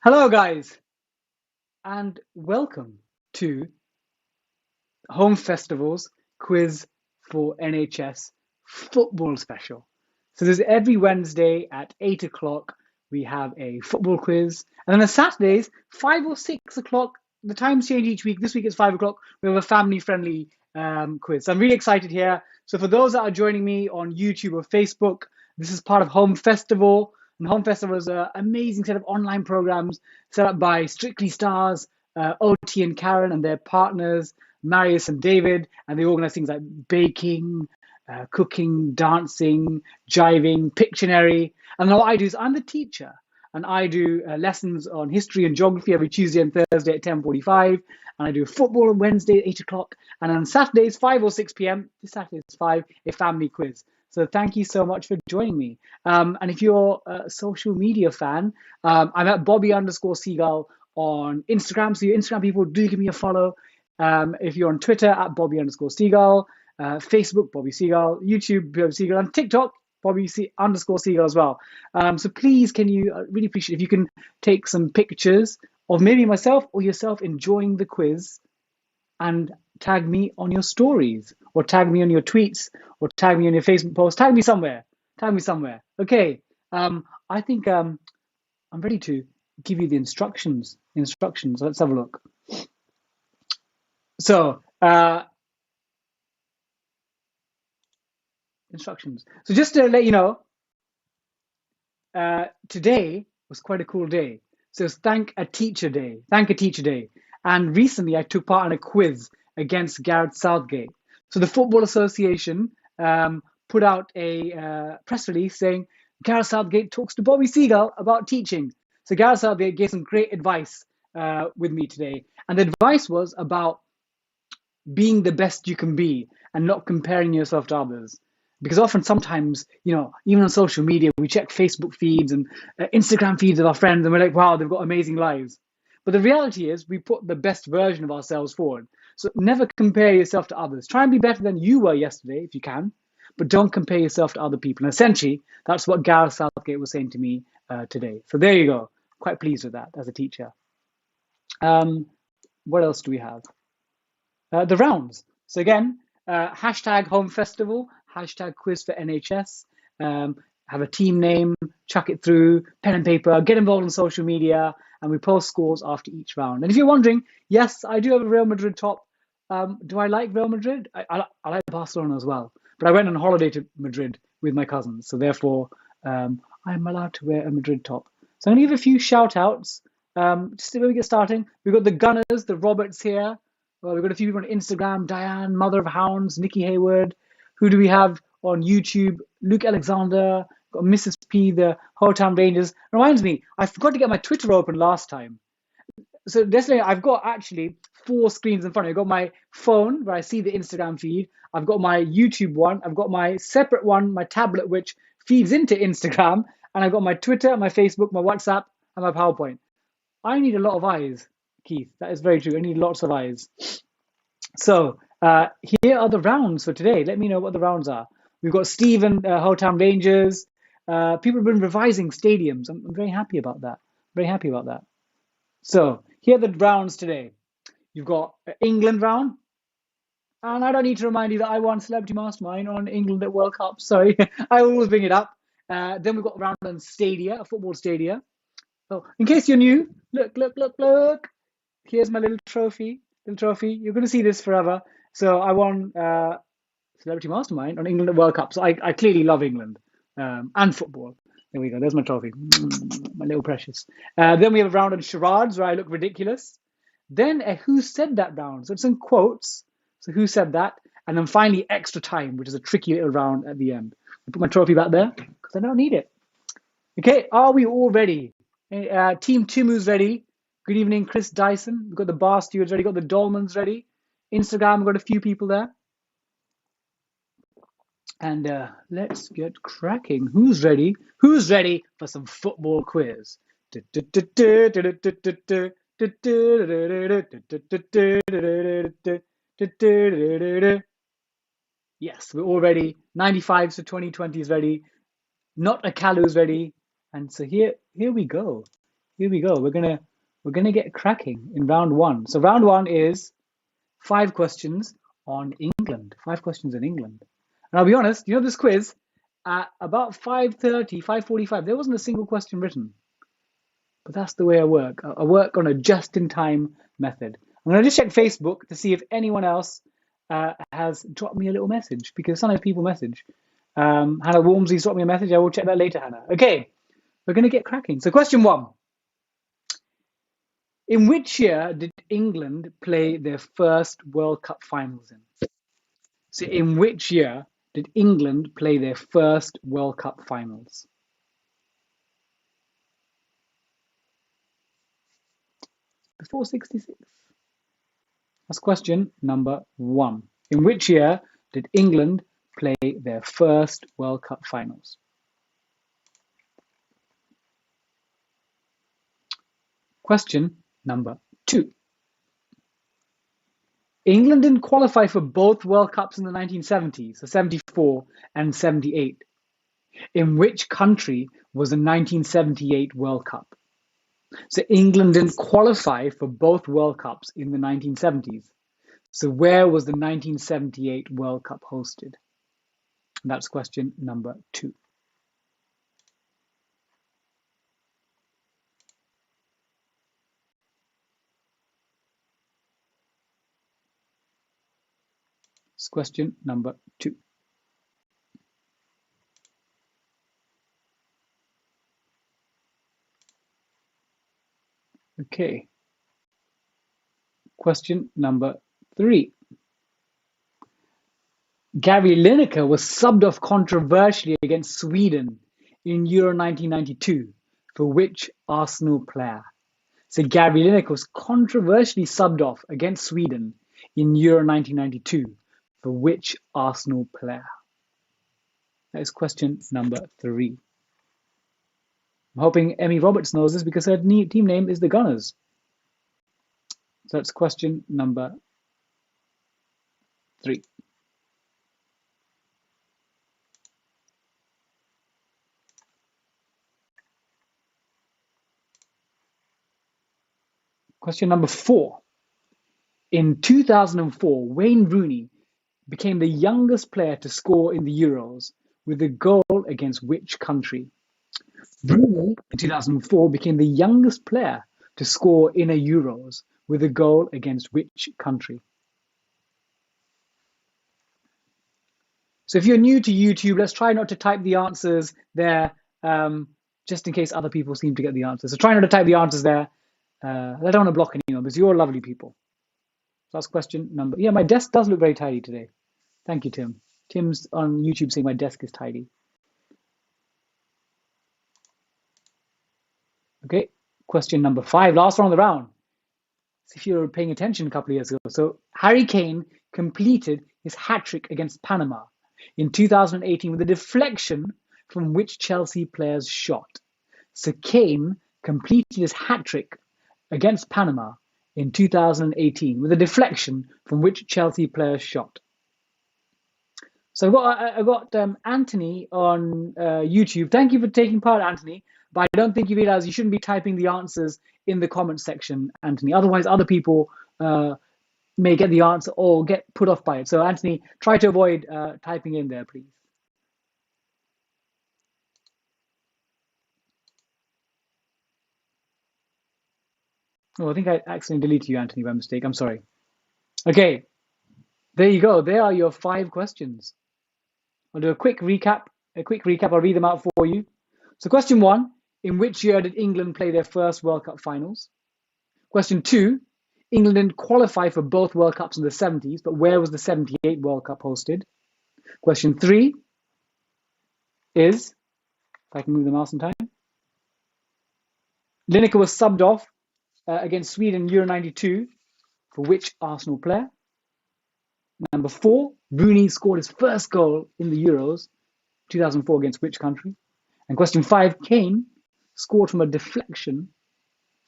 Hello, guys, and welcome to Home Festival's quiz for NHS football special. So, there's every Wednesday at 8 o'clock, we have a football quiz, and then on Saturdays, 5 or 6 o'clock, the times change each week. This week it's 5 o'clock, we have a family friendly quiz. So, I'm really excited here. So, for those that are joining me on YouTube or Facebook, this is part of Home Festival. And Home Festival is an amazing set of online programs set up by Strictly Stars, OT and Karen and their partners, Marius and David, and they organize things like baking, cooking, dancing, jiving, Pictionary. And what I do is I'm the teacher, and I do lessons on history and geography every Tuesday and Thursday at 10:45, and I do football on Wednesday at 8 o'clock, and on Saturdays 5 or 6 p.m. This Saturday is 5, a family quiz. So thank you so much for joining me. And if you're a social media fan, I'm at Bobby_Seagull on Instagram. So your Instagram people, do give me a follow. If you're on Twitter, at Bobby_Seagull, Facebook, Bobby Seagull, YouTube, Bobby Seagull, and TikTok, Bobby_Seagull as well. So please, can you really appreciate if you can take some pictures of maybe myself or yourself enjoying the quiz and tag me on your stories or tag me on your tweets or tag me on your Facebook post. Tag me somewhere. Tag me somewhere. Okay. I think I'm ready to give you the instructions. Let's have a look. So, instructions. So just to let you know, today was quite a cool day. So it's Thank a Teacher Day. Thank a Teacher Day. And recently I took part in a quiz against Gareth Southgate. So the Football Association put out a press release saying Gareth Southgate talks to Bobby Seagull about teaching. So Gareth Southgate gave some great advice with me today. And the advice was about being the best you can be and not comparing yourself to others. Because often, sometimes, even on social media, we check Facebook feeds and Instagram feeds of our friends and we're like, wow, they've got amazing lives. But the reality is we put the best version of ourselves forward. So never compare yourself to others. Try and be better than you were yesterday if you can, but don't compare yourself to other people. And essentially, that's what Gareth Southgate was saying to me today. So there you go. Quite pleased with that as a teacher. What else do we have? The rounds. So again, hashtag Home Festival, hashtag quiz for NHS, have a team name, chuck it through, pen and paper, get involved in social media, and we post scores after each round. And if you're wondering, yes, I do have a Real Madrid top. Do I like Real Madrid? I like Barcelona as well. But I went on holiday to Madrid with my cousins, so therefore I'm allowed to wear a Madrid top. So I'm going to give a few shout outs. Just when we get starting, we've got the Gunners, the Roberts here. Well, we've got a few people on Instagram, Diane, Mother of Hounds, Nikki Hayward. Who do we have on YouTube? Luke Alexander, got Mrs. P, the Hotown Rangers. Reminds me, I forgot to get my Twitter open last time. So yesterday, I've got actually 4 screens in front of me. I've got my phone where I see the Instagram feed. I've got my YouTube one. I've got my separate one, my tablet, which feeds into Instagram. And I've got my Twitter, my Facebook, my WhatsApp, and my PowerPoint. I need a lot of eyes, Keith. That is very true. I need lots of eyes. So here are the rounds for today. Let me know what the rounds are. We've got Stephen, Hotown Rangers. People have been revising stadiums. I'm very happy about that. Very happy about that. So here are the rounds today. You've got England round. And I don't need to remind you that I won Celebrity Mastermind on England at World Cup. Sorry, I always bring it up. Then we've got a round on Stadia, a football Stadia. So in case you're new, look. Here's my little trophy. You're going to see this forever. So I won Celebrity Mastermind on England at World Cup. So I clearly love England and football. There we go. There's my trophy. My little precious. Then we have a round on Charades where I look ridiculous. Then a Who Said That round. So it's in quotes. So who said that? And then finally Extra Time, which is a tricky little round at the end. I put my trophy back there because I don't need it. Okay, are we all ready? Team Timu's ready. Good evening, Chris Dyson. We've got the Bar Stewards ready. Got the Dolmans ready. Instagram, we've got a few people there. And let's get cracking. Who's ready? Who's ready for some football quiz? Yes, we're all ready. 95 to 2020 is ready. Not a Kalu's ready. And so here we go. Here we go. We're gonna get cracking in round one. So round one is 5 questions on England. 5 questions on England. And I'll be honest, you know this quiz, at about 5:30, 5:45, there wasn't a single question written. But that's the way I work. I work on a just-in-time method. I'm going to just check Facebook to see if anyone else has dropped me a little message, because sometimes people message. Hannah Walmsley's dropped me a message. I will check that later, Hannah. Okay, we're going to get cracking. So question 1. In which year did England play their first World Cup finals in? So in which year did England play their first World Cup finals? Before 66. That's question number 1. In which year did England play their first World Cup finals? Question number 2. England didn't qualify for both World Cups in the 1970s, so 74 and 78. In which country was the 1978 World Cup? So England didn't qualify for both World Cups in the 1970s. So where was the 1978 World Cup hosted? That's question number 2. It's question number 2. Okay. Question number 3. Gary Lineker was subbed off controversially against Sweden in Euro 1992 for which Arsenal player? So Gary Lineker was controversially subbed off against Sweden in Euro 1992 for which Arsenal player? That is question number 3. I'm hoping Emmy Roberts knows this because her team name is the Gunners. So that's question number 3. Question number 4. In 2004, Wayne Rooney became the youngest player to score in the Euros with a goal against which country? Rooney in 2004 became the youngest player to score in a Euros with a goal against which country? So if you're new to YouTube, let's try not to type the answers there, just in case other people seem to get the answers. So try not to type the answers there. I don't want to block anyone because you're lovely people. So that's question number. Yeah, my desk does look very tidy today. Thank you, Tim. Tim's on YouTube saying my desk is tidy. Okay, question number 5, last one on the round. So if you're paying attention a couple of years ago, so Harry Kane completed his hat-trick against Panama in 2018 with a deflection from which Chelsea player's shot. So Kane completed his hat-trick against Panama in 2018 with a deflection from which Chelsea player's shot. So I got Anthony on YouTube. Thank you for taking part, Anthony. But I don't think you realize you shouldn't be typing the answers in the comment section, Anthony. Otherwise, other people may get the answer or get put off by it. So, Anthony, try to avoid typing in there, please. Oh, I think I accidentally deleted you, Anthony, by mistake. I'm sorry. Okay, there you go. There are your 5 questions. I'll do a quick recap. I'll read them out for you. So, question 1. In which year did England play their first World Cup finals? Question 2, England didn't qualify for both World Cups in the 70s, but where was the 78 World Cup hosted? Question 3 is, if I can move the mouse in time, Lineker was subbed off against Sweden Euro 92 for which Arsenal player? Number 4, Rooney scored his first goal in the Euros 2004 against which country? And question 5, Kane scored from a deflection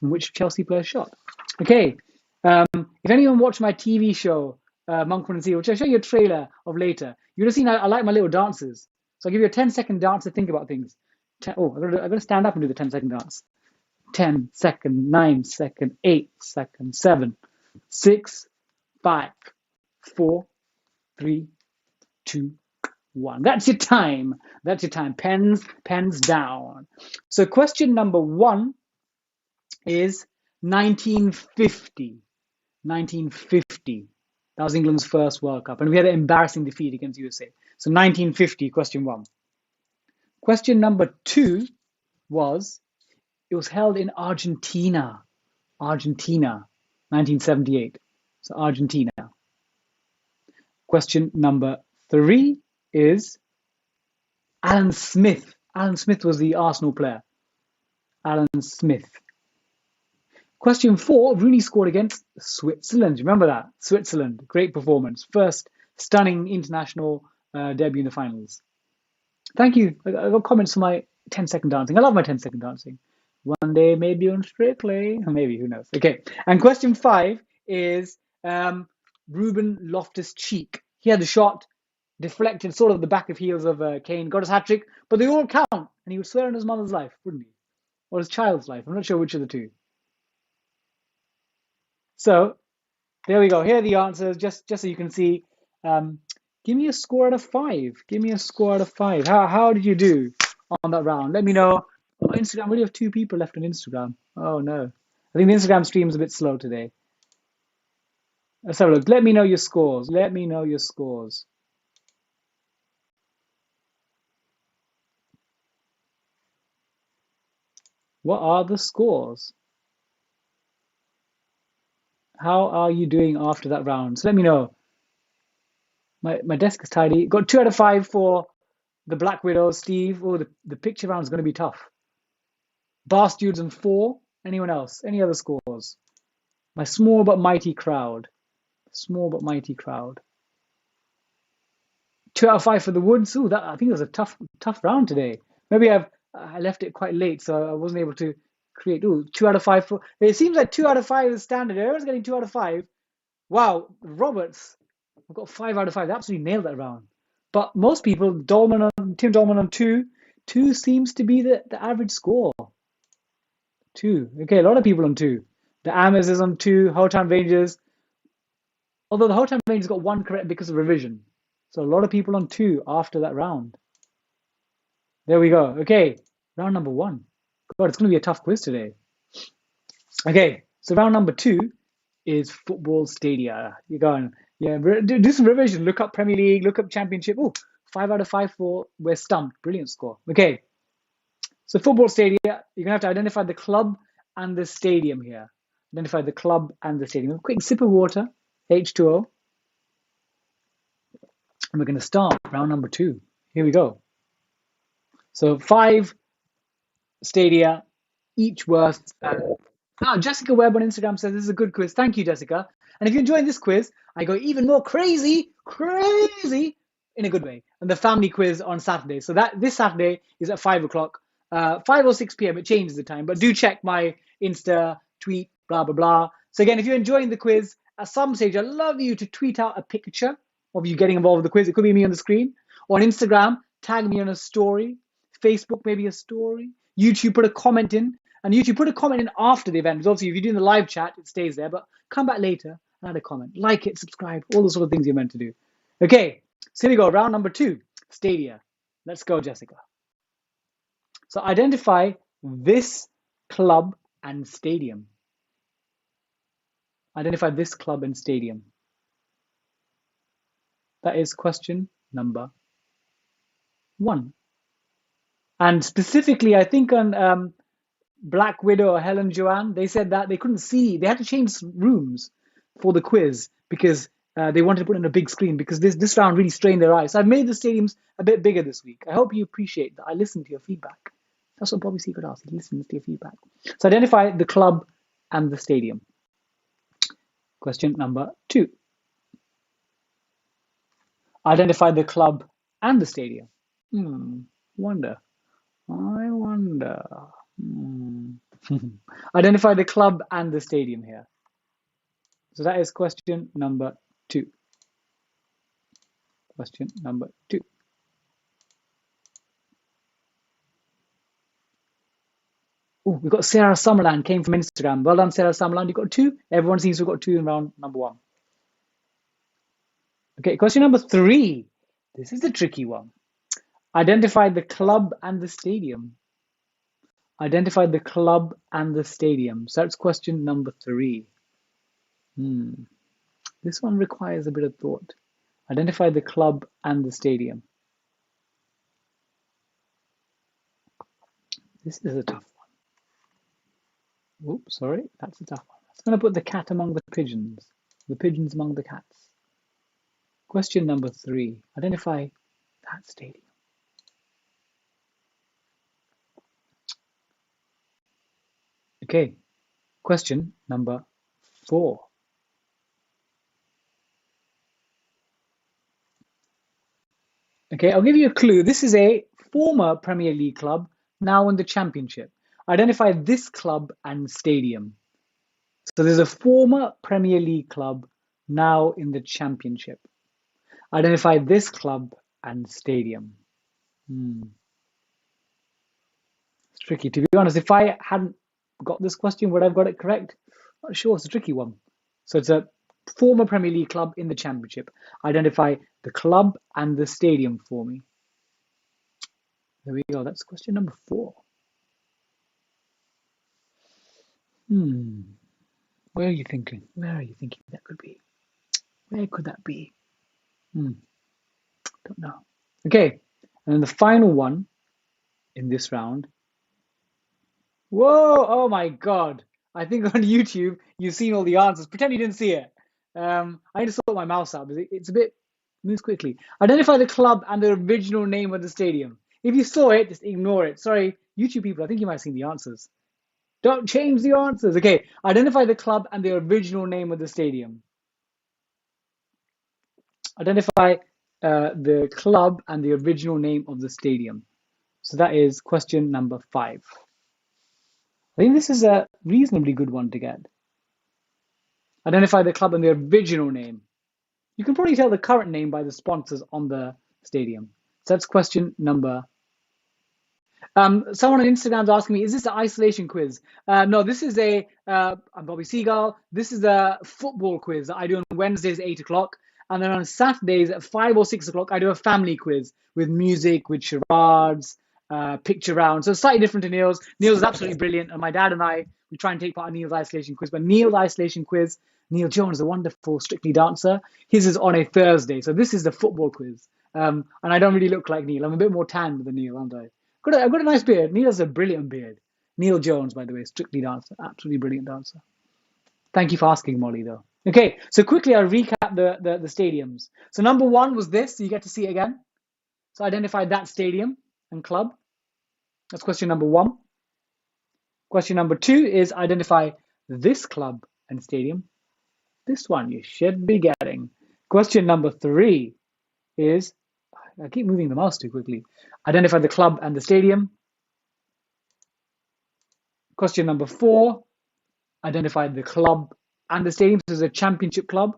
from which Chelsea player shot. Okay, if anyone watched my TV show, Monk and Seal, which I'll show you a trailer of later, you would have seen I like my little dances. So I'll give you a 10-second dance to think about things. I'm going to stand up and do the 10-second dance. 10 second, 9 second, 8 second, 7, 6, 5, 4, 3, 2, 1. That's your time. That's your time. Pens down. So question number 1 is 1950. 1950. That was England's first World Cup. And we had an embarrassing defeat against USA. So 1950, question 1. Question number 2 was, it was held in Argentina. Argentina, 1978. So Argentina. Question number 3 is Alan Smith. Alan Smith was the Arsenal player. Alan Smith. Question 4, Rooney scored against Switzerland. Remember that? Switzerland, great performance. First stunning international debut in the finals. Thank you. I got comments for my 10-second dancing. I love my 10-second dancing. One day, maybe on Strictly. Maybe, who knows? Okay. And question 5 is Ruben Loftus-Cheek. He had the shot deflected sort of the back of heels of Kane, got his hat-trick, but they all count. And he would swear on his mother's life, wouldn't he? Or his child's life. I'm not sure which of the two. So there we go. Here are the answers, just so you can see. Give me a score out of 5. Give me a score out of 5. How did you do on that round? Let me know. Oh, Instagram, we only have 2 people left on Instagram. Oh no. I think the Instagram stream is a bit slow today. Let's have a look. Let me know your scores. Let me know your scores. What are the scores? How are you doing after that round? So let me know. My desk is tidy. Got 2 out of 5 for the Black Widow, Steve. Oh, the picture round is going to be tough. Bar Students and 4. Anyone else? Any other scores? My small but mighty crowd. Small but mighty crowd. 2 out of 5 for the Woods. Ooh, I think it was a tough round today. Maybe I left it quite late, so I wasn't able to create. Ooh, 2 out of 5 for. It seems like 2 out of 5 is standard. Everyone's getting 2 out of 5. Wow, Roberts, I've got 5 out of 5. They absolutely nailed that round. But most people, Tim Dolman on 2. 2 seems to be the average score. 2. Okay, a lot of people on 2. The Ames is on 2. Hotan Rangers. Although the Hotan Rangers got 1 correct because of revision. So a lot of people on 2 after that round. There we go. Okay, round number 1. God, it's going to be a tough quiz today. Okay, so round number 2 is Football Stadia. You're going, yeah, do some revision. Look up Premier League, look up Championship. Oh, 5 out of 5 for We're Stumped. Brilliant score. Okay, so Football Stadia, you're going to have to identify the club and the stadium here. Identify the club and the stadium. A quick sip of water, H2O. And we're going to start round number 2. Here we go. So 5 stadia, each worth. Jessica Webb on Instagram says this is a good quiz. Thank you, Jessica. And if you're enjoying this quiz, I go even more crazy in a good way. And the family quiz on Saturday. So this Saturday is at 5 o'clock, 5 or 6 p.m. It changes the time, but do check my Insta tweet, blah, blah, blah. So again, if you're enjoying the quiz, at some stage, I'd love you to tweet out a picture of you getting involved with the quiz. It could be me on the screen, or on Instagram, tag me on a story, Facebook, maybe a story, YouTube, put a comment in, and YouTube, put a comment in after the event. Because obviously, if you're doing the live chat, it stays there, but come back later and add a comment, like it, subscribe, all the sort of things you're meant to do. Okay, so here we go, round number 2, Stadia. Let's go, Jessica. So identify this club and stadium. Identify this club and stadium. That is question number 1. And specifically, I think on Black Widow or Helen Joanne, they said that they couldn't see. They had to change rooms for the quiz because they wanted to put in a big screen because this round really strained their eyes. So I've made the stadiums a bit bigger this week. I hope you appreciate that. I listened to your feedback. That's what Bobby Seagull asked. He listens to your feedback. So identify the club and the stadium. Question number 2. Identify the club and the stadium. Wonder. I wonder. Identify the club and the stadium here. So that is question number 2. Question number 2. Oh, we've got Sarah Summerland, came from Instagram. Well done, Sarah Summerland. You got 2. Everyone seems to have got 2 in round number 1. Okay, question number 3. This is a tricky one. Identify the club and the stadium. Identify the club and the stadium. So that's question number 3. This one requires a bit of thought. Identify the club and the stadium. This is a tough one. Oops, sorry, that's a tough one. I'm going to put the cat among the pigeons among the cats. Question number 3. Identify that stadium. Okay, question number 4. Okay, I'll give you a clue. This is a former Premier League club, now in the Championship. Identify this club and stadium. So there's a former Premier League club, now in the Championship. Identify this club and stadium. It's tricky. To be honest, if I hadn't got this question, would I have got it correct? Not sure. It's a tricky one. So it's a former Premier League club in the Championship. Identify the club and the stadium for me. There we go. That's question number 4. Where are you thinking? Where are you thinking that could be? Where could that be? Don't know. Okay. And then the final one in this round. Whoa! Oh my God! I think on YouTube you've seen all the answers. Pretend you didn't see it. I need to sort my mouse out because it's a bit moves quickly. Identify the club and the original name of the stadium. If you saw it, just ignore it. Sorry, YouTube people. I think you might have seen the answers. Don't change the answers. Okay. Identify the club and the original name of the stadium. Identify the club and the original name of the stadium. So that is question number 5. I think this is a reasonably good one to get. Identify the club and the original name. You can probably tell the current name by the sponsors on the stadium. So that's question number. Someone on Instagram is asking me, is this an isolation quiz? No, this is I'm Bobby Seagull. This is a football quiz that I do on Wednesdays at 8 o'clock. And then on Saturdays at 5 or 6 o'clock, I do a family quiz with music, with charades, picture round. So it's slightly different to Neil's. Neil's is absolutely brilliant. And my dad and I, we try and take part in Neil's isolation quiz. But Neil's isolation quiz, Neil Jones, a wonderful Strictly dancer. His is on a Thursday. So this is the football quiz. And I don't really look like Neil. I'm a bit more tan than Neil, aren't I? I've got a nice beard. Neil has a brilliant beard. Neil Jones, by the way, Strictly dancer. Absolutely brilliant dancer. Thank you for asking, Molly, though. Okay, so quickly I'll recap the stadiums. So number 1 was this. So you get to see it again. So identify that stadium and club. That's question number 1. Question number 2 is identify this club and stadium. This one you should be getting. Question number 3 is, I keep moving the mouse too quickly. Identify the club and the stadium. Question number 4, identify the club and the stadium. This is a championship club.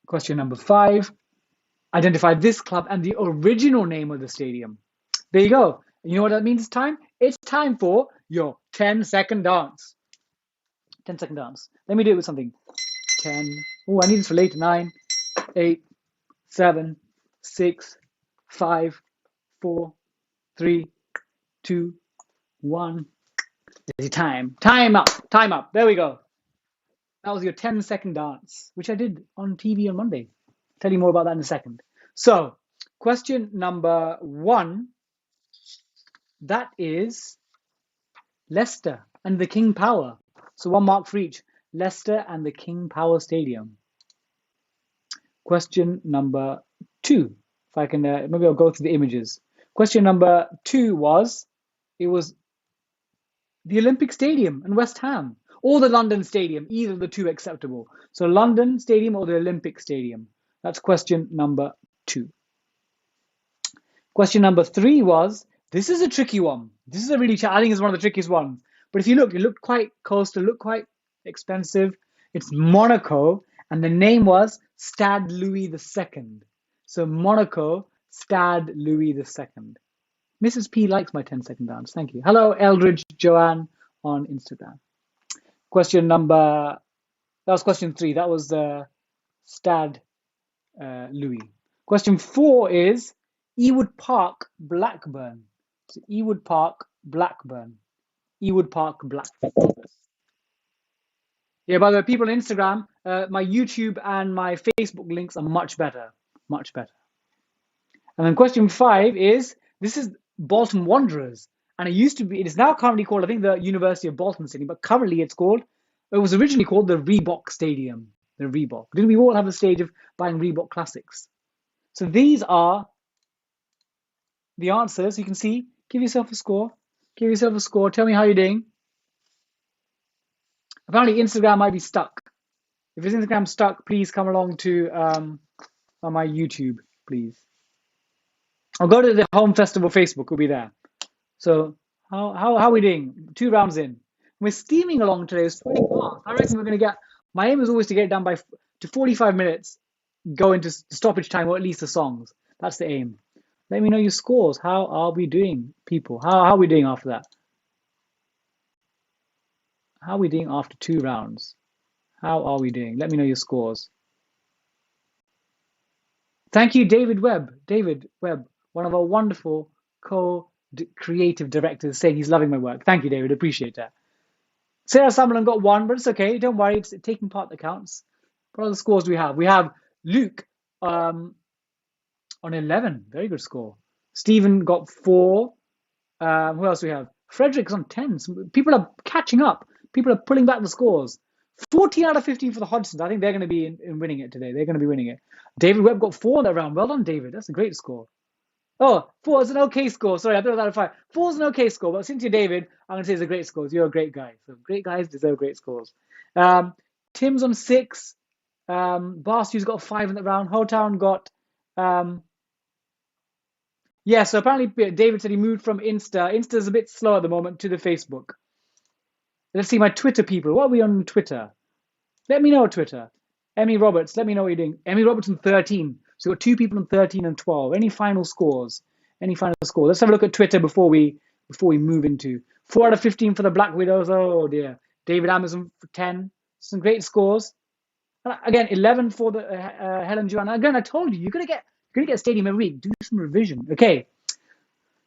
Question number 5, identify this club and the original name of the stadium. There you go. You know what that means it's time? It's time for your 10-second dance. 10-second dance. Let me do it with something. 10. Oh, I need this for later. 9, 8, 7, 6, 5, 4, 3, 2, 1. Time. Time up. Time up. There we go. That was your 10-second dance, which I did on TV on Monday. I'll tell you more about that in a second. So, question number 1. That is Leicester and the King Power. So 1 mark for each. Leicester and the King Power Stadium. Question number 2. If I can, maybe I'll go through the images. Question number 2 was, it was the Olympic Stadium and West Ham, or the London Stadium, either of the 2 acceptable. So London Stadium or the Olympic Stadium. That's question number 2. Question number 3 was, this is a tricky one. This is a really, I think it's one of the trickiest ones. But if you look, it looked quite coastal, looked quite expensive. It's Monaco, and the name was Stade Louis II. So Monaco, Stade Louis II. Mrs. P likes my 10-second dance. Thank you. Hello, Eldridge Joanne on Instagram. That was question 3. That was Stad Louis. Question 4 is Ewood Park, Blackburn. So Ewood Park, Blackburn. Ewood Park, Blackburn. Yeah, by the way, people on Instagram, my YouTube and my Facebook links are much better. Much better. And then question 5 is, this is Bolton Wanderers. And it is now currently called, I think, the University of Bolton Stadium, but currently it was originally called the Reebok Stadium. The Reebok. Didn't we all have the stage of buying Reebok classics? So these are the answers. You can see, give yourself a score. Give yourself a score. Tell me how you're doing. Apparently Instagram might be stuck. If it's Instagram stuck, please come along to on my YouTube, please. I'll go to the Home Festival Facebook. We'll be there. So how are we doing? 2 rounds in. We're steaming along today. It's 20 past. I reckon we're going to get. My aim is always to get it done to 45 minutes. Go into stoppage time, or at least the songs. That's the aim. Let me know your scores. How are we doing, people? How are we doing after that? How are we doing after 2 rounds? How are we doing? Let me know your scores. Thank you, David Webb. David Webb, one of our wonderful co-creative directors, saying he's loving my work. Thank you, David. Appreciate that. Sarah Summerlin got 1, but it's okay. Don't worry. It's taking part that counts. What other scores do we have? We have Luke on 11. Very good score. Stephen got 4. Who else do we have? Frederick's on 10. So people are catching up. People are pulling back the scores. 14 out of 15 for the Hodgsons. I think they're going to be in winning it today. They're going to be winning it. David Webb got 4 in that round. Well done, David. That's a great score. Oh, 4 is an okay score. Sorry, I thought it was out of 5. 4 is an okay score, but since you're David, I'm going to say it's a great score. You're a great guy. So great guys deserve great scores. Tim's on 6. Barstew's got 5 in that round. Hotown got... yeah, so apparently David said he moved from Insta. Insta's a bit slow at the moment to the Facebook. Let's see my Twitter people. What are we on Twitter? Let me know, Twitter. Emmy Roberts, let me know what you're doing. Emmy Roberts on 13. So we've got 2 people on 13 and 12. Any final scores? Any final scores? Let's have a look at Twitter before we move into 4 out of 15 for the Black Widows. Oh dear. David Amazon for 10. Some great scores. Again, 11 for the Helen Joanna. Again, I told you, you're gonna get a stadium every week. Do some revision. Okay.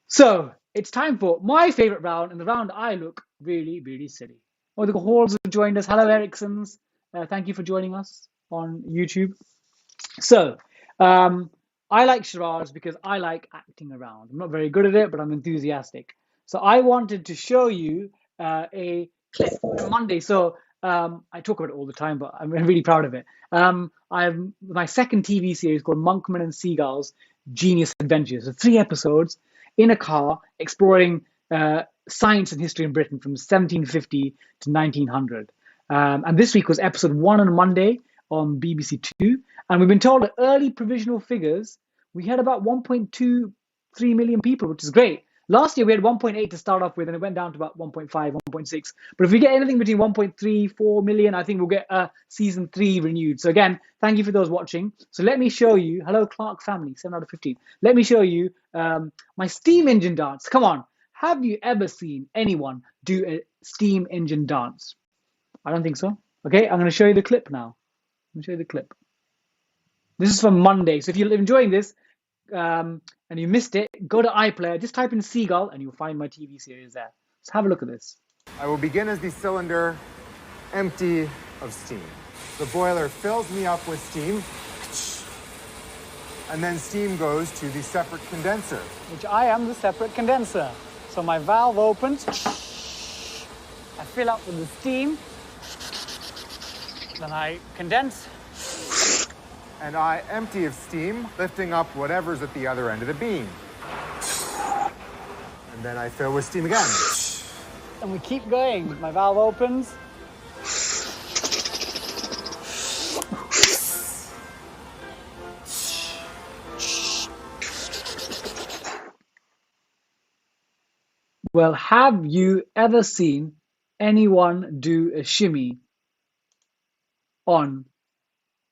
So it's time for my favorite round, and the round I look really, really silly. Oh, the Halls have joined us. Hello, Ericsons. Thank you for joining us on YouTube. So I like charades because I like acting around. I'm not very good at it, but I'm enthusiastic. So I wanted to show you a clip on Monday. So I talk about it all the time, but I'm really proud of it. I have my second TV series called Monkman and Seagull's Genius Adventures. So 3 episodes in a car exploring science and history in Britain from 1750 to 1900. And this week was episode 1 on Monday on BBC 2. And we've been told that early provisional figures, we had about 1.23 million people, which is great. Last year we had 1.8 to start off with, and it went down to about 1.5, 1.6. But if we get anything between 1.34 million, I think we'll get season 3 renewed. So again, thank you for those watching. So let me show you, hello Clark family, 7 out of 15. Let me show you my steam engine dance. Come on, have you ever seen anyone do a steam engine dance? I don't think so. Okay, I'm going to show you the clip now. Let me show you the clip. This is from Monday. So if you're enjoying this and you missed it, go to iPlayer, just type in Seagull and you'll find my TV series there. Let's have a look at this. I will begin as the cylinder empty of steam. The boiler fills me up with steam, and then steam goes to the separate condenser. Which I am the separate condenser. So my valve opens, I fill up with the steam, then I condense. And I empty of steam, lifting up whatever's at the other end of the beam. And then I fill with steam again. And we keep going. My valve opens. Well, have you ever seen anyone do a shimmy on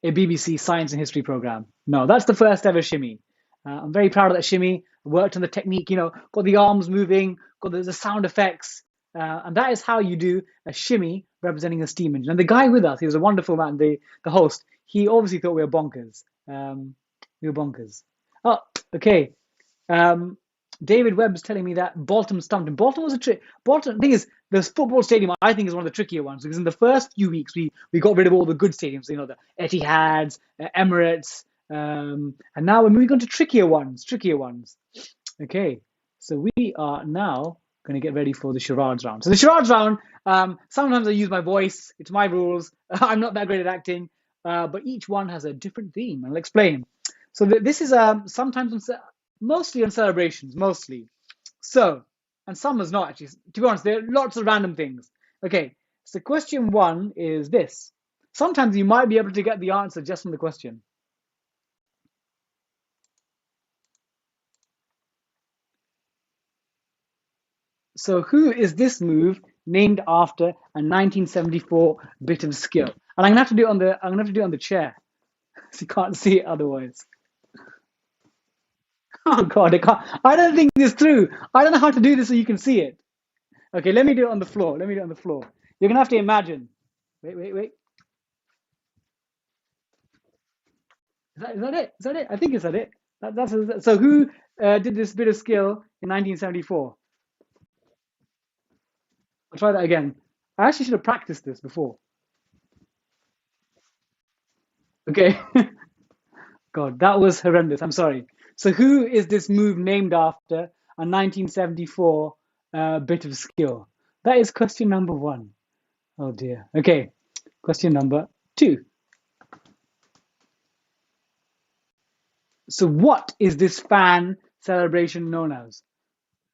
a BBC science and history program? No, that's the first ever shimmy. I'm very proud of that shimmy. worked on the technique, got the arms moving, got the sound effects. And that is how you do a shimmy representing a steam engine. And the guy with us, he was a wonderful man, the host, he obviously thought we were bonkers. We were bonkers. Oh, okay. David Webb's telling me that Bolton stumped him. Bolton was a trick. Bolton, the thing is, this football stadium, I think, is one of the trickier ones because in the first few weeks, we got rid of all the good stadiums, the Etihads, Emirates, and now we're moving on to trickier ones. Okay, so we are now going to get ready for the charades round. So the charades round, sometimes I use my voice. It's my rules. I'm not that great at acting, but each one has a different theme, and I'll explain. So this is sometimes mostly on celebrations, mostly. So, and some is not actually. To be honest, there are lots of random things. Okay, so question one is this. Sometimes you might be able to get the answer just from the question. So who is this move named after a 1974 bit of skill? And I'm gonna have to do it on the chair, so you can't see it otherwise. Oh God, I don't think this through. I don't know how to do this so you can see it. Okay, let me do it on the floor. You're gonna have to imagine. Wait. Is that it? I think it's that it. So who did this bit of skill in 1974? I'll try that again. I actually should have practiced this before. Okay. God, that was horrendous. I'm sorry. So who is this move named after a 1974 bit of skill? That is question number one. Oh dear. Okay. Question number two. So what is this fan celebration known as?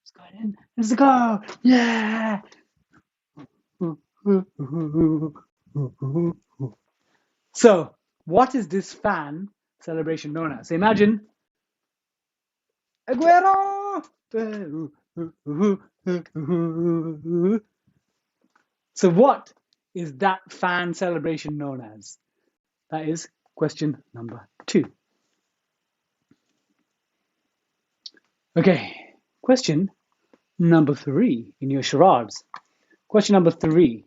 Let's go in. Let's go. Yeah. So what is this fan celebration known as? So imagine Aguero. So what is that fan celebration known as? That is question number two. Okay, question number three in your charades. Question number three.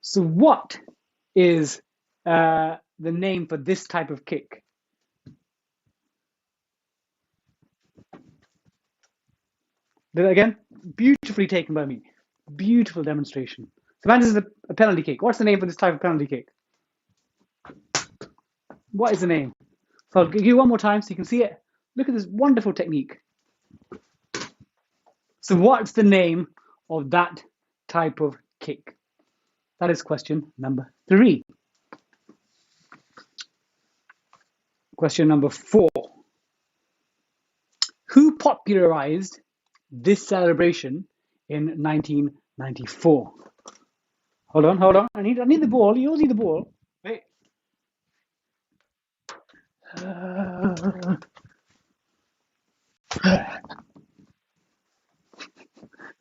So what is the name for this type of kick? Do that again. Beautifully taken by me. Beautiful demonstration. So this is a penalty kick. What's the name for this type of penalty kick? What is the name? So I'll give you one more time so you can see it. Look at this wonderful technique. So what's the name of that type of kick? That is question number three. Question number four. Who popularized this celebration in 1994? Hold on. I need the ball. You all need the ball. Wait.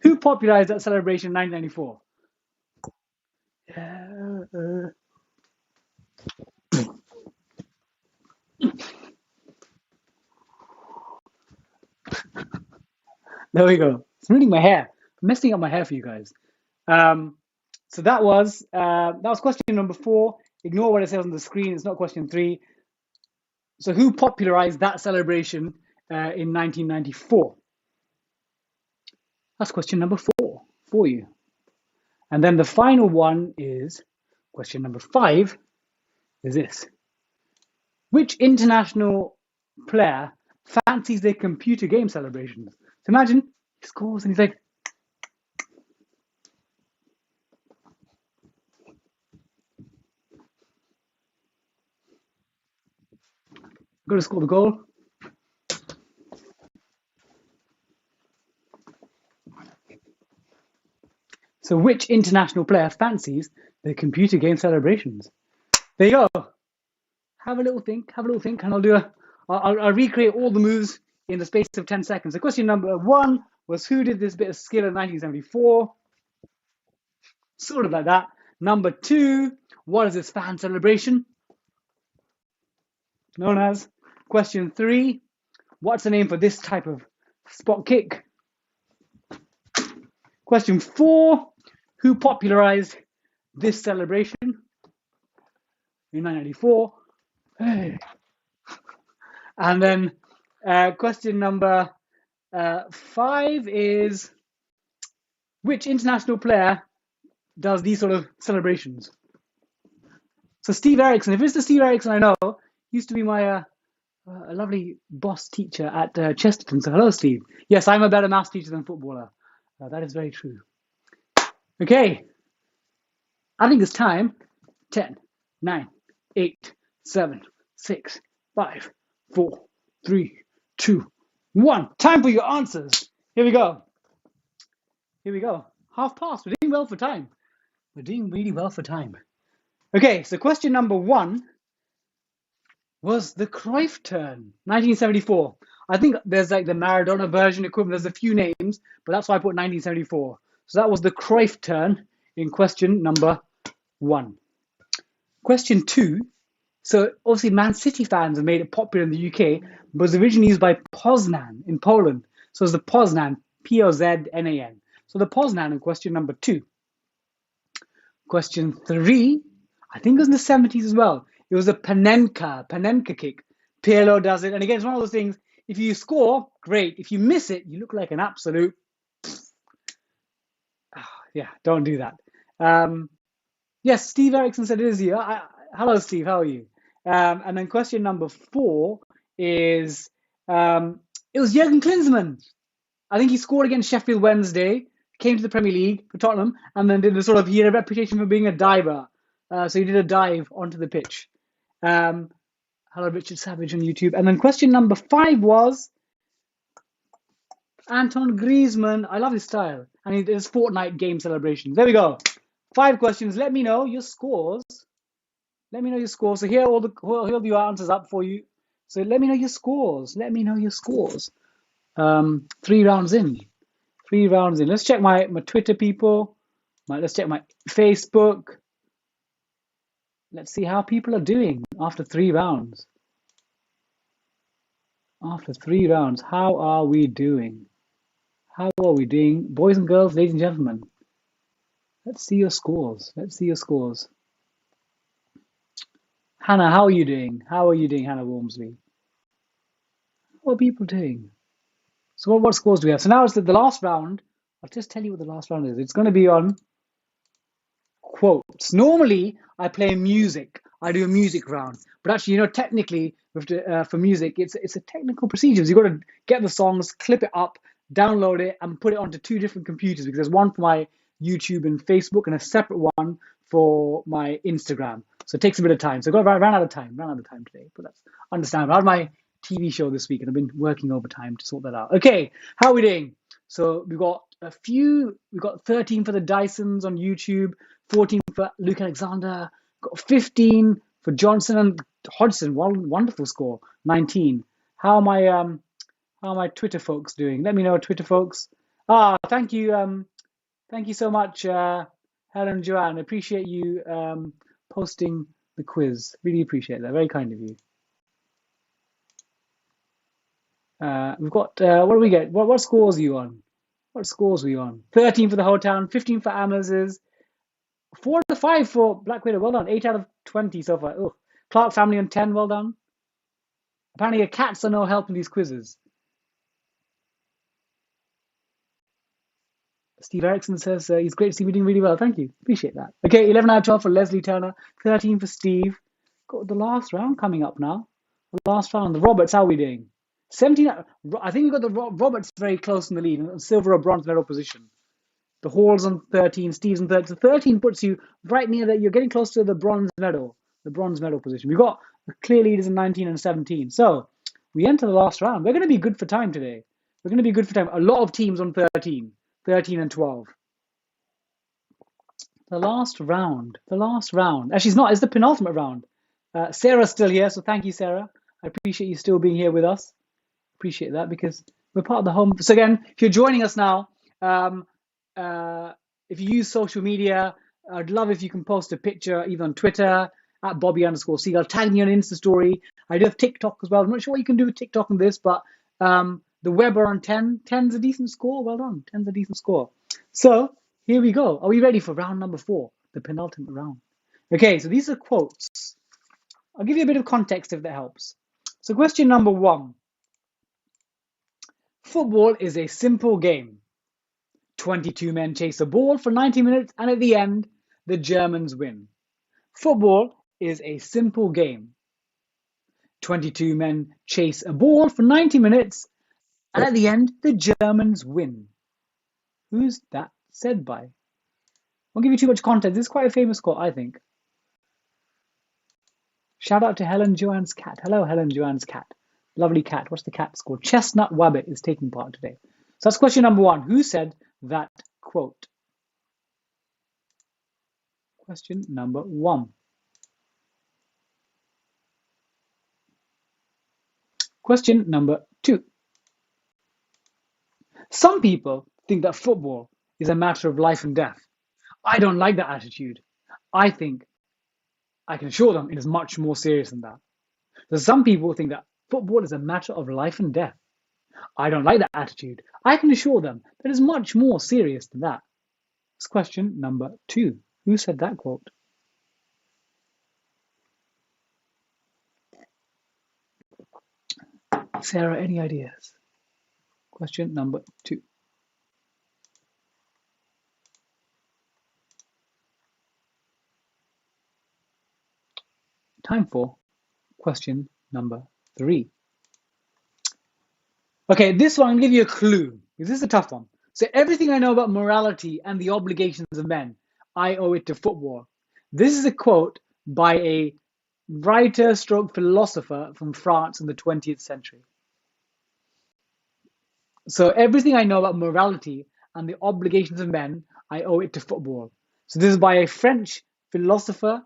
Who popularized that celebration in 1994? There we go. It's ruining my hair. I'm messing up my hair for you guys. So that was question number four. Ignore what it says on the screen. It's not question three. So who popularized that celebration in 1994? That's question number four for you. And then the final one is question number five is this. Which international player fancies their computer game celebrations? So imagine he scores and he's like, got to score the goal. So which international player fancies their computer game celebrations? There you go. Have a little think, and I'll recreate all the moves in the space of 10 seconds. So question number one was who did this bit of skill in 1974? Sort of like that. Number two, what is this fan celebration known as? Question 3, what's the name for this type of spot kick? Question 4, who popularized this celebration in 1994? Hey. And then question number 5 is, which international player does these sort of celebrations? So Steve Erickson, if it's the Steve Erickson I know, used to be my a lovely boss teacher at Chesterton. So hello, Steve. Yes, I'm a better maths teacher than footballer. That is very true. Okay, I think it's time. 10, 9, 8, 7, 6, 5, 4, 3, 2, 1. Time for your answers. Here we go. Here we go. Half past. We're doing well for time. We're doing really well for time. Okay, so question number 1 was the Cruyff turn, 1974. I think there's like the Maradona version equivalent. There's a few names, but that's why I put 1974. So that was the Cruyff turn in question number 1. Question 2. So obviously Man City fans have made it popular in the UK, but was originally used by Poznan in Poland. So it's the Poznan, P-O-Z-N-A-N. So the Poznan in question number 2. Question 3, I think it was in the 70s as well. It was a Panenka kick. Pirlo does it. And again, it's one of those things, if you score, great. If you miss it, you look like an absolute... yeah, don't do that. Yes, Steve Erickson said it is you. Hello, Steve. How are you? And then question number 4 is, it was Jurgen Klinsmann. I think he scored against Sheffield Wednesday, came to the Premier League for Tottenham, and then did a sort of, he had a reputation for being a diver. So he did a dive onto the pitch. Hello, Richard Savage on YouTube. And then question number 5 was Anton Griezmann. I love his style. And he did his Fortnite game celebrations. There we go. 5 questions. Let me know your scores. Let me know your scores. So here are all your answers up for you. So let me know your scores. Let me know your scores. 3 rounds in. 3 rounds in. Let's check my Twitter people. Let's check my Facebook. Let's see how people are doing after 3 rounds. After 3 rounds, how are we doing? How are we doing? Boys and girls, ladies and gentlemen. Let's see your scores. Let's see your scores. Hannah, how are you doing? How are you doing, Hannah Walmsley? How are people doing? So what scores do we have? So now it's the last round. I'll just tell you what the last round is. It's going to be on quotes. Normally, I play music. I do a music round. But actually, technically, for music, it's a technical procedure. You've got to get the songs, clip it up, download it, and put it onto 2 different computers, because there's one for my YouTube and Facebook and a separate one for my Instagram. So it takes a bit of time. So I ran out of time today, but that's understandable. I had my TV show this week and I've been working overtime to sort that out. Okay, how are we doing? So we've got 13 for the Dysons on YouTube, 14 for Luke Alexander, got 15 for Johnson and Hodgson. Wonderful score, 19. How are my Twitter folks doing? Let me know, Twitter folks. Thank you so much, Helen Joanne. I appreciate you posting the quiz. Really appreciate that. Very kind of you. We've got, what do we get? What scores are you on? What scores were you on? 13 for the whole town, 15 for Amaz's, 4 out of 5 for Black Widow. Well done. 8 out of 20 so far. Oh, Clark family on 10. Well done. Apparently, cats are no help in these quizzes. Steve Erickson says he's great to see you doing really well. Thank you. Appreciate that. Okay, 11 out of 12 for Leslie Turner, 13 for Steve. Got the last round coming up now. The last round. The Roberts, how are we doing? 17. I think we've got the Roberts very close in the lead, in silver or bronze medal position. The Hall's on 13, Steve's on 13. So 13 puts you right near that. You're getting close to the bronze medal position. We've got the clear leaders in 19 and 17. So we enter the last round. We're going to be good for time today. We're going to be good for time. A lot of teams on 13 and 12. The last round. Actually, it's not. It's the penultimate round. Sarah's still here, so thank you, Sarah. I appreciate you still being here with us. Appreciate that, because we're part of the home. So again, if you're joining us now, if you use social media, I'd love if you can post a picture either on Twitter at Bobby_Seagull, tag me on Insta story. I do have TikTok as well. I'm not sure what you can do with TikTok on this, but the Weber on 10. 10's a decent score. Well done. 10's a decent score. So here we go. Are we ready for round number 4, the penultimate round? Okay, so these are quotes. I'll give you a bit of context if that helps. So question number 1. Football is a simple game. 22 men chase a ball for 90 minutes, and at the end, the Germans win. Football is a simple game. 22 men chase a ball for 90 minutes, and at the end, the Germans win. Who's that said by? I won't give you too much context. This is quite a famous quote, I think. Shout out to Helen Joanne's cat. Hello, Helen Joanne's cat. Lovely cat. What's the cat's called? Chestnut Wabbit is taking part today. So that's question number 1. Who said that quote? Question number 1. Question number 2. Some people think that football is a matter of life and death. I don't like that attitude. I think I can assure them it is much more serious than that. So some people think that football is a matter of life and death. I don't like that attitude. I can assure them that it is much more serious than that. That's question number 2. Who said that quote? Sarah, any ideas? Question number 2. Time for question number 3. Okay, this one, I'll give you a clue, because this is a tough one. So everything I know about morality and the obligations of men, I owe it to football. This is a quote by a writer stroke philosopher from France in the 20th century. So everything I know about morality and the obligations of men, I owe it to football. So this is by a French philosopher,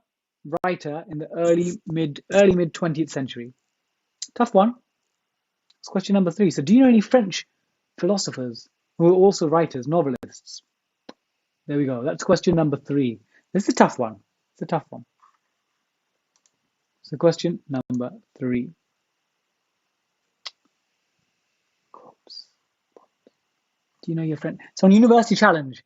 writer in the early mid 20th century. Tough one. It's question number 3. So do you know any French philosophers who are also writers, novelists? There we go. That's question number 3. This is a tough one. It's a tough one. So question number 3. Do you know your friend? So on University Challenge,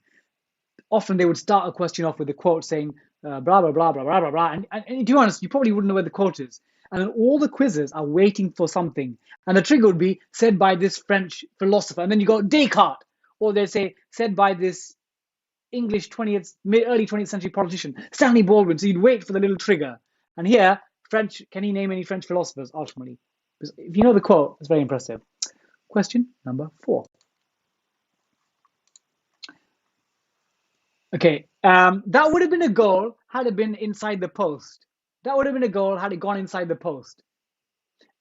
often they would start a question off with a quote saying, blah, blah, blah, blah, blah, blah, blah. And to be honest, you probably wouldn't know where the quote is. And then all the quizzes are waiting for something. And the trigger would be said by this French philosopher. And then you go Descartes. Or they say said by this English early 20th century politician, Stanley Baldwin. So you'd wait for the little trigger. And here, French, can he name any French philosophers ultimately? Because if you know the quote, it's very impressive. Question number 4. Okay, that would have been a goal had it been inside the post. That would have been a goal had it gone inside the post.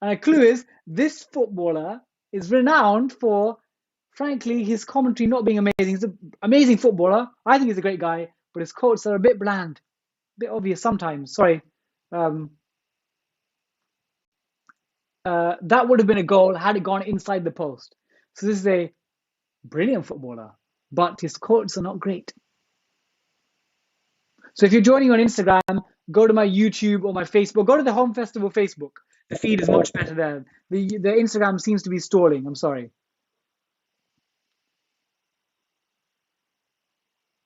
And a clue is, this footballer is renowned for, frankly, his commentary not being amazing. He's an amazing footballer. I think he's a great guy, but his quotes are a bit bland, a bit obvious sometimes. Sorry. That would have been a goal had it gone inside the post. So this is a brilliant footballer, but his quotes are not great. So if you're joining on Instagram, go to my YouTube or my Facebook. Go to the Home Festival Facebook. The feed is much better there. The Instagram seems to be stalling. I'm sorry.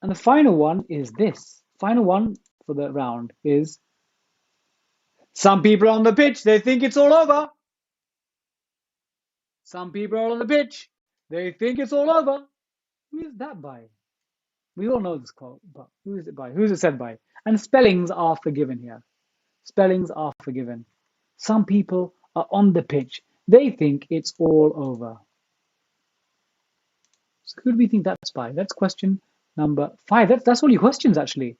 And the final one is this. Final one for the round is, some people on the pitch, they think it's all over. Some people are on the pitch, they think it's all over. Who is that by? We all know this quote, but who is it by? Who's it said by? And spellings are forgiven here. Spellings are forgiven. Some people are on the pitch. They think it's all over. So who do we think that's by? That's question number 5. That's all your questions, actually.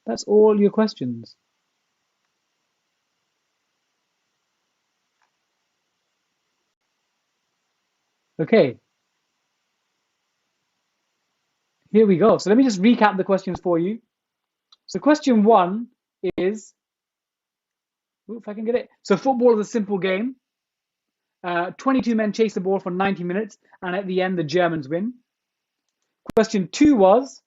That's all your questions. Okay. Here we go. So let me just recap the questions for you. So question 1 is, if I can get it. So football is a simple game. 22 men chase the ball for 90 minutes, and at the end, the Germans win. Question 2 was,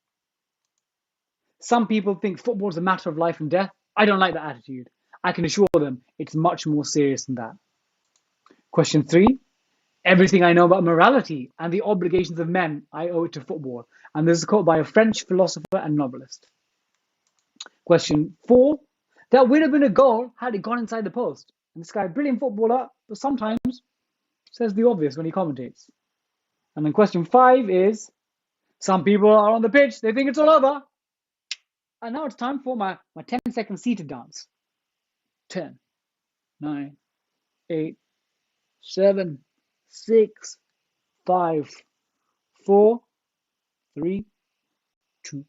some people think football is a matter of life and death. I don't like that attitude. I can assure them it's much more serious than that. Question 3. Everything I know about morality and the obligations of men, I owe it to football. And this is a quote by a French philosopher and novelist. Question 4. That would have been a goal had it gone inside the post. And this guy, brilliant footballer, but sometimes says the obvious when he commentates. And then question 5 is, some people are on the pitch, they think it's all over. And now it's time for my 10-second seated dance. 10, 9, 8, 7, 6, 5, 4, 3, 2,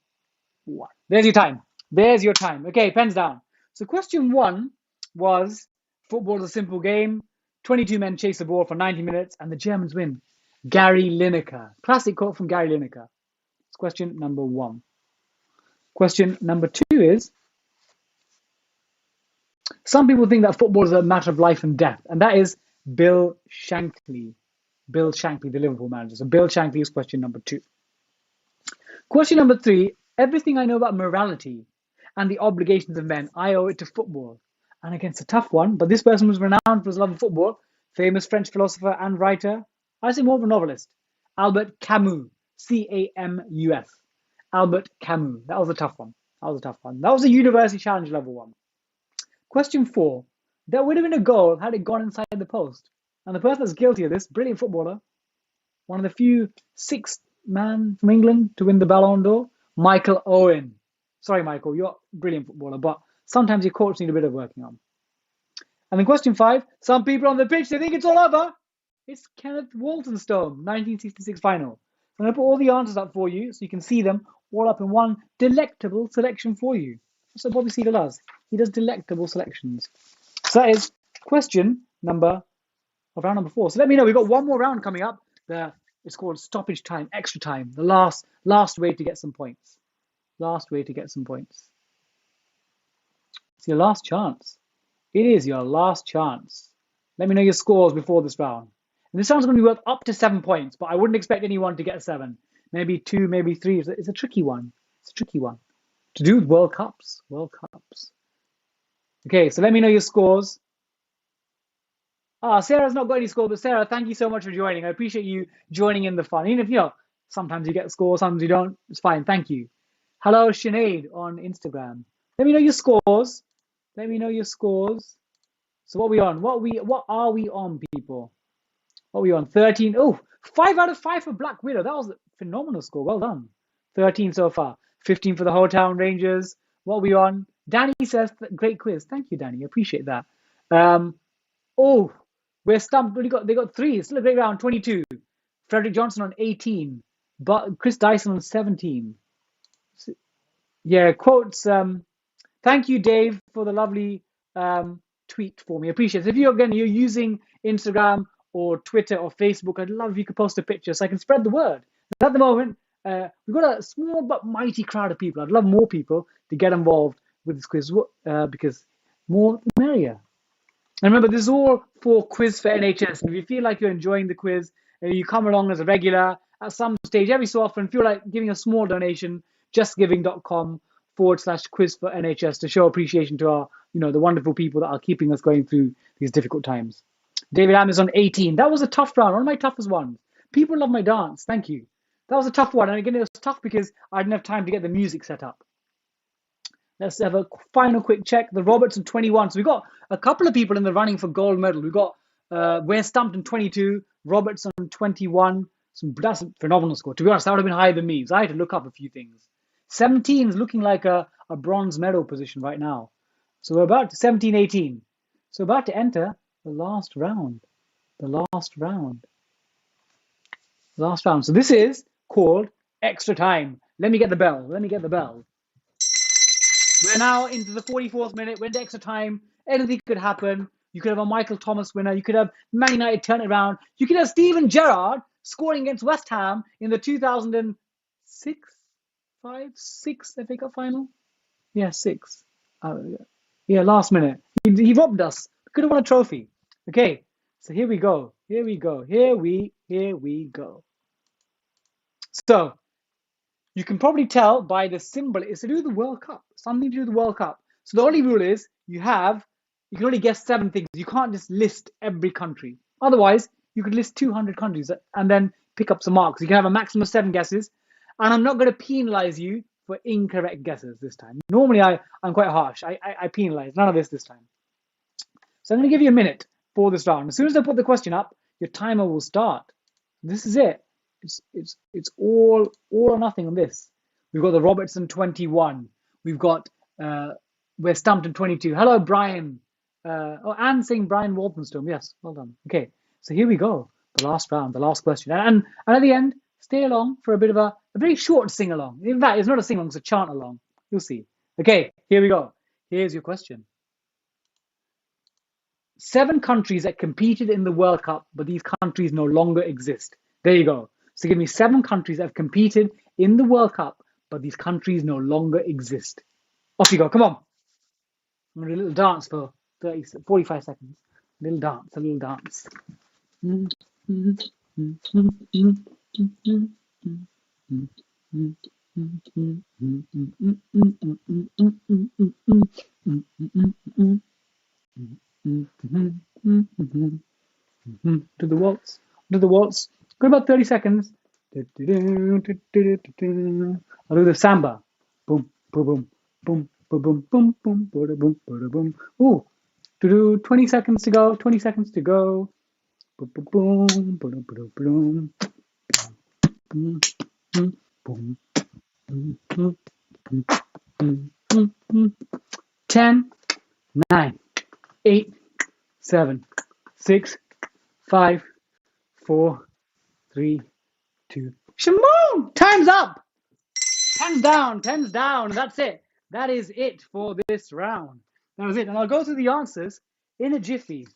1. There's your time. There's your time. Okay, pens down. So question 1 was, football is a simple game. 22 men chase the ball for 90 minutes and the Germans win. Gary Lineker. Classic quote from Gary Lineker. It's question number 1. Question number 2 is, some people think that football is a matter of life and death, and that is Bill Shankly. Bill Shankly, the Liverpool manager. So Bill Shankly is question number 2. Question number 3, everything I know about morality and the obligations of men, I owe it to football. And again, it's a tough one, but this person was renowned for his love of football, famous French philosopher and writer, I say more of a novelist, Albert Camus, Camus. Albert Camus. That was a tough one. That was a university challenge level 1. Question 4, there would have been a goal had it gone inside the post. And the person that's guilty of this, brilliant footballer, one of the few 6th man from England to win the Ballon d'Or, Michael Owen. Sorry, Michael, you're a brilliant footballer, but sometimes your quotes need a bit of working on. And then question 5, some people on the pitch, they think it's all over. It's Kenneth Waltonstone, 1966 final. I'm going to put all the answers up for you so you can see them all up in one delectable selection for you. That's what Bobby Seagull does. He does delectable selections. So that is question round number 4. So let me know. We've got one more round coming up. It's called stoppage time, extra time. The last way to get some points. Last way to get some points. It's your last chance. It is your last chance. Let me know your scores before this round. And this round's going to be worth up to 7 points, but I wouldn't expect anyone to get 7. Maybe 2, maybe 3. It's a tricky one. It's a tricky one. To do with World Cups. World Cups. Okay, so let me know your scores. Sarah's not got any scores, but Sarah, thank you so much for joining. I appreciate you joining in the fun. Even if, sometimes you get scores, sometimes you don't. It's fine. Thank you. Hello, Sinead on Instagram. Let me know your scores. Let me know your scores. So what are we on? What are we on, people? What are we on? 13. Oh, 5 out of 5 for Black Widow. That was a phenomenal score. Well done. 13 so far. 15 for the Whole Town Rangers. What are we on? Danny says, great quiz. Thank you, Danny. I appreciate that. We're stumped. They got 3. It's still a great round. 22. Frederick Johnson on 18. But Chris Dyson on 17. Yeah, quotes. Thank you, Dave, for the lovely tweet for me. I appreciate it. If you're using Instagram or Twitter or Facebook, I'd love if you could post a picture so I can spread the word. At the moment, we've got a small but mighty crowd of people. I'd love more people to get involved with this quiz because more the merrier. And remember, this is all for Quiz for NHS. And if you feel like you're enjoying the quiz, you come along as a regular at some stage, every so often, feel like giving a small donation, justgiving.com/quiz for NHS to show appreciation to our, the wonderful people that are keeping us going through these difficult times. David Am is on 18. That was a tough round, one of my toughest ones. People love my dance. Thank you. That was a tough one. And again, it was tough because I didn't have time to get the music set up. Let's have a final quick check. The Robertson 21. So we've got a couple of people in the running for gold medal. We've got We're Stumped in 22, Robertson 21. That's a phenomenal score. To be honest, that would have been higher than me. So I had to look up a few things. 17 is looking like a bronze medal position right now. So we're about to 17, 18. So about to enter the last round. The last round. So this is called extra time. Let me get the bell. We're now into the 44th minute. We're into extra time. Anything could happen. You could have a Michael Thomas winner. You could have Man United turn it around. You could have Steven Gerrard scoring against West Ham in the 2006, 6 FA Cup final. Yeah, 6. Last minute. He robbed us. Could have won a trophy. Okay, so here we go. Here we go. So you can probably tell by the symbol it's to do with the World Cup. Something to do with the World Cup. So the only rule is you have you can only guess 7 things. You can't just list every country. Otherwise, you could list 200 countries and then pick up some marks. You can have a maximum of 7 guesses. And I'm not going to penalize you for incorrect guesses this time. Normally, I'm quite harsh. I penalize. None of this time. So I'm going to give you a minute for this round. As soon as I put the question up, your timer will start. This is it. It's all or nothing on this. We've got the Robertson 21. We've got we're stumped in 22. Hello, Brian. Anne saying Brian Walthamstone. Yes, well done. Okay, so here we go. The last round, the last question, and at the end, stay along for a bit of a very short sing along. In fact, it's not a sing along; it's a chant along. You'll see. Okay, here we go. Here's your question. 7 countries that competed in the World Cup, but these countries no longer exist. There you go. So give me 7 countries that have competed in the World Cup, but these countries no longer exist. Off you go. Come on. I'm going to do a little dance for 45 seconds. A little dance. To the waltz. Got about 30 seconds. I'll do the samba. Boom, boom, boom, boom, boom, boom, boom, boom, boom, boom. Ooh, 20 seconds to go. 20 seconds to go. Boom, boom, boom, boom, boom, boom, boom, boom. 10, 9, 8, 7, 6, 5, 4, 3, 2. Shimon! Time's up! Pens down. That's it. That is it for this round. That was it. And I'll go through the answers in a jiffy.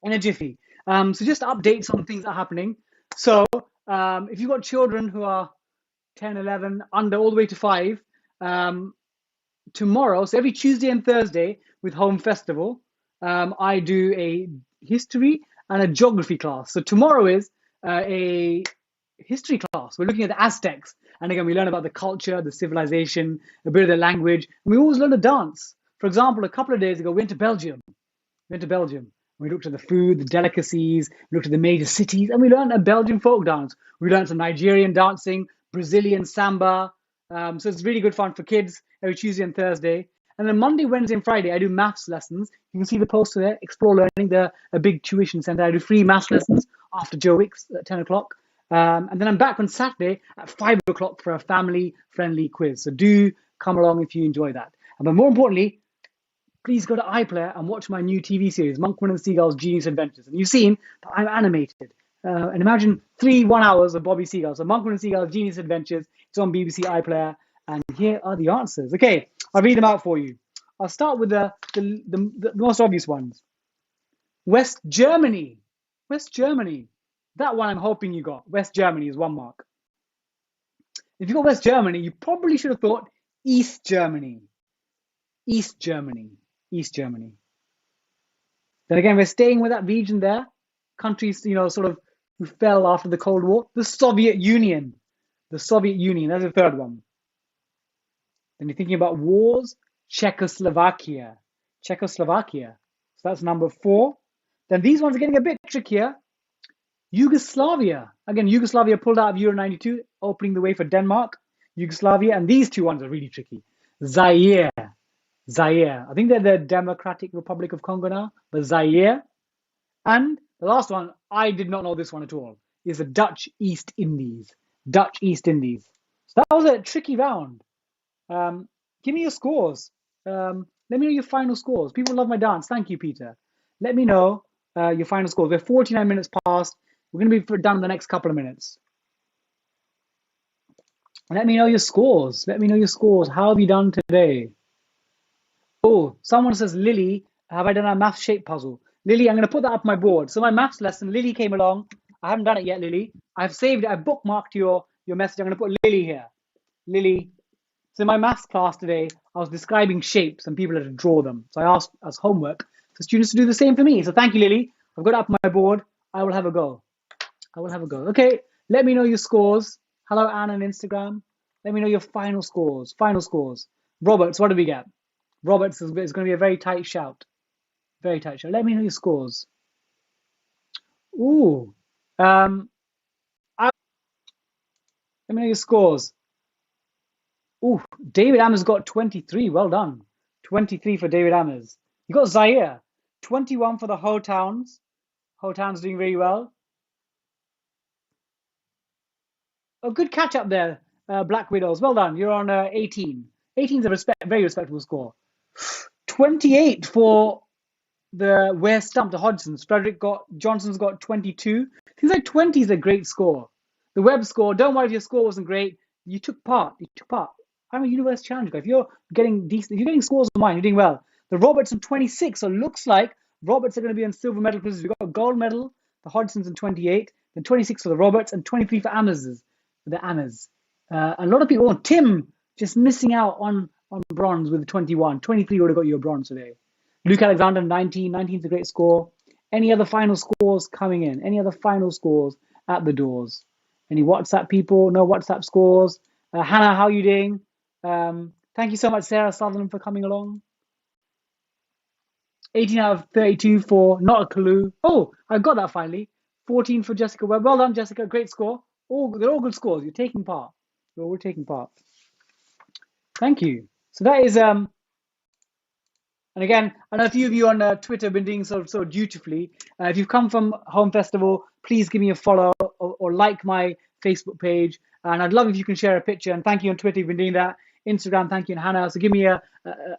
So just updates on things that are happening. So if you've got children who are 10, 11, under, all the way to 5, tomorrow, so every Tuesday and Thursday with Home Festival, I do a history and a geography class. So tomorrow is a history class. We're looking at the Aztecs. And again, we learn about the culture, the civilization, a bit of the language. And we always learn to dance. For example, a couple of days ago, we went to Belgium. We looked at the food, the delicacies, we looked at the major cities, and we learned a Belgian folk dance. We learned some Nigerian dancing, Brazilian samba. So it's really good fun for kids every Tuesday and Thursday. And then Monday, Wednesday, and Friday, I do maths lessons. You can see the poster there, Explore Learning, a big tuition center. I do free maths lessons after Joe Wicks at 10 o'clock. And then I'm back on Saturday at 5 o'clock for a family-friendly quiz. So do come along if you enjoy that. But more importantly, please go to iPlayer and watch my new TV series, Monkman and Seagull's Genius Adventures. And you've seen that I'm animated. And imagine 1 hours of Bobby Seagull. So Monkman and Seagull's Genius Adventures. It's on BBC iPlayer. And here are the answers. Okay, I'll read them out for you. I'll start with the most obvious ones. West Germany. That one I'm hoping you got. West Germany is 1 mark. If you got West Germany, you probably should have thought East Germany. East Germany. Then again, we're staying with that region there. Countries, sort of who fell after the Cold War. The Soviet Union. That's the 3rd one. Then you're thinking about wars. Czechoslovakia. So that's number 4. Then these ones are getting a bit trickier. Yugoslavia. Again, Yugoslavia pulled out of Euro 92, opening the way for Denmark. Yugoslavia. And these 2 ones are really tricky. Zaire. I think they're the Democratic Republic of Congo now, but Zaire. And the last one, I did not know this one at all, is the Dutch East Indies. So that was a tricky round. Give me your scores. Let me know your final scores. People love my dance. Thank you, Peter. Let me know your final scores. We're 49 minutes past. We're going to be done in the next couple of minutes. Let me know your scores. How have you done today? Oh, someone says, Lily, have I done a math shape puzzle? Lily, I'm going to put that up my board. So my maths lesson, Lily came along. I haven't done it yet, Lily. I've saved it. I've bookmarked your message. I'm going to put Lily here. Lily. So in my maths class today, I was describing shapes and people had to draw them. So I asked as homework for students to do the same for me. So thank you, Lily. I've got it up my board. I will have a go. Okay, let me know your scores. Hello, Anne on Instagram. Let me know your final scores. Roberts, what do we get? Roberts is going to be a very tight shout. Very tight show. Let me know your scores. Ooh. Let me know your scores. Ooh, David Ammers got 23. Well done. 23 for David Ammers. You got Zaire. 21 for the Ho Towns. Ho Towns doing very well. A good catch up there, Black Widows. Well done. You're on 18. 18 is a very respectable score. 28 for the Ware Stump, the Hodgsons. Johnson's got 22. Things like 20 is a great score. The web score, don't worry if your score wasn't great. You took part. You took part. I'm a universe challenge guy. If you're getting decent, if you're getting scores on mine, you're doing well. The Roberts on 26. So it looks like Roberts are going to be on silver medal quizzes. We've got a gold medal, the Hodgsons in 28, then 26 for the Roberts, and 23 for the Ammers. A lot of people, Tim just missing out on bronze with 21. 23 would have got you a bronze today. Luke Alexander, 19. 19 is a great score. Any other final scores coming in? Any other final scores at the doors? Any WhatsApp people? No WhatsApp scores? Hannah, how are you doing? Thank you so much, Sarah Sutherland, for coming along. 18 out of 32 for Not a Clue. Oh, I got that finally. 14 for Jessica Webb. Well done, Jessica. Great score. They're all good scores. You're taking part. You're all taking part. Thank you. So that is and again, I know a few of you on Twitter have been doing so dutifully. If you've come from Home Festival, please give me a follow or like my Facebook page. And I'd love if you can share a picture. And thank you on Twitter, you've been doing that. Instagram, thank you, and Hannah. So give me a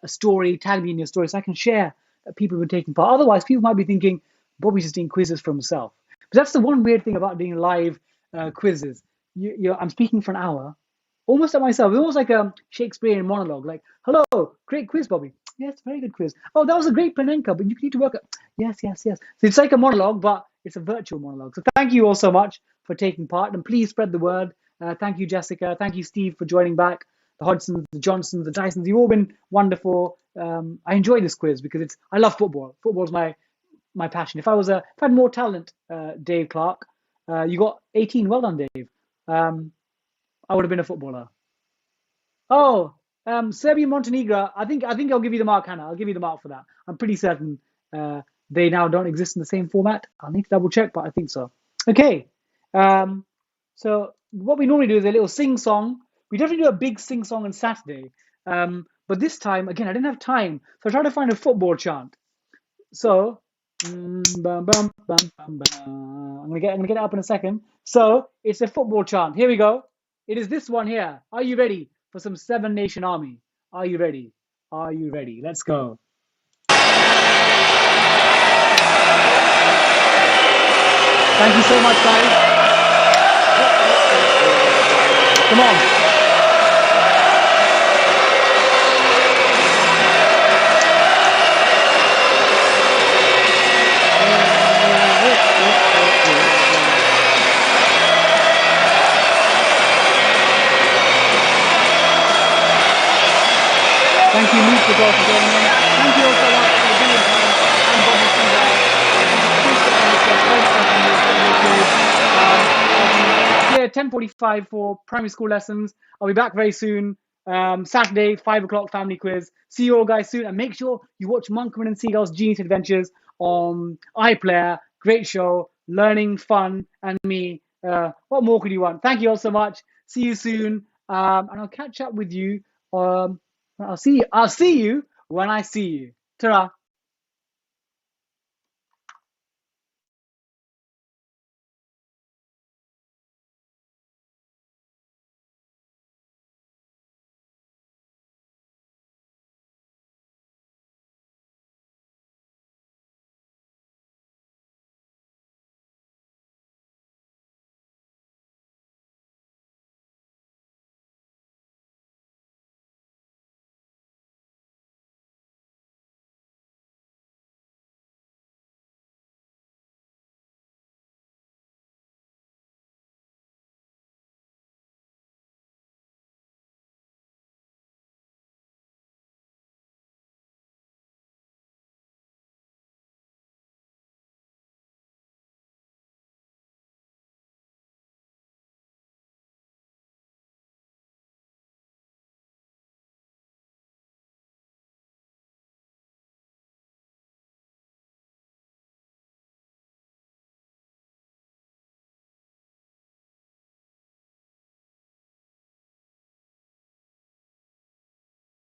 story, tag me in your story so I can share that people have been taking part. Otherwise, people might be thinking, Bobby's just doing quizzes for himself. But that's the one weird thing about doing live quizzes. I'm speaking for an hour, almost at myself. It's almost like a Shakespearean monologue. Like, hello, great quiz, Bobby. Yes, very good quiz. Oh, that was a great Panenka, but you need to work at. Yes. So it's like a monologue, but it's a virtual monologue. So thank you all so much for taking part, and please spread the word. Thank you, Jessica. Thank you, Steve, for joining back. The Hodgsons, the Johnsons, the Dysons, you've all been wonderful. I enjoy this quiz because I love football. Football's my passion. If I had more talent, Dave Clark, you got 18. Well done, Dave. I would have been a footballer. Oh, Serbia, Montenegro. I think I'll give you the mark, Hannah. I'll give you the mark for that. I'm pretty certain they now don't exist in the same format. I'll need to double check, but I think so. Okay. So what we normally do is a little sing song. We definitely do a big sing song on Saturday. But this time, again, I didn't have time, so I tried to find a football chant. So I'm gonna get it up in a second. So it's a football chant. Here we go. It is this one here. Are you ready for some Seven Nation Army? Are you ready? Are you ready? Let's go. Thank you so much, guys. Come on. Thank you, Luke, as well, for joining in. Thank you also for being here. I'm Bobby Seagull. Here, 10:45 for primary school lessons. I'll be back very soon. Saturday, 5 o'clock family quiz. See you all guys soon. And make sure you watch Monkman and Seagull's Genius Adventures on iPlayer. Great show. Learning, fun, and me. What more could you want? Thank you all so much. See you soon. And I'll catch up with you. I'll see you when I see you. Ta-ra.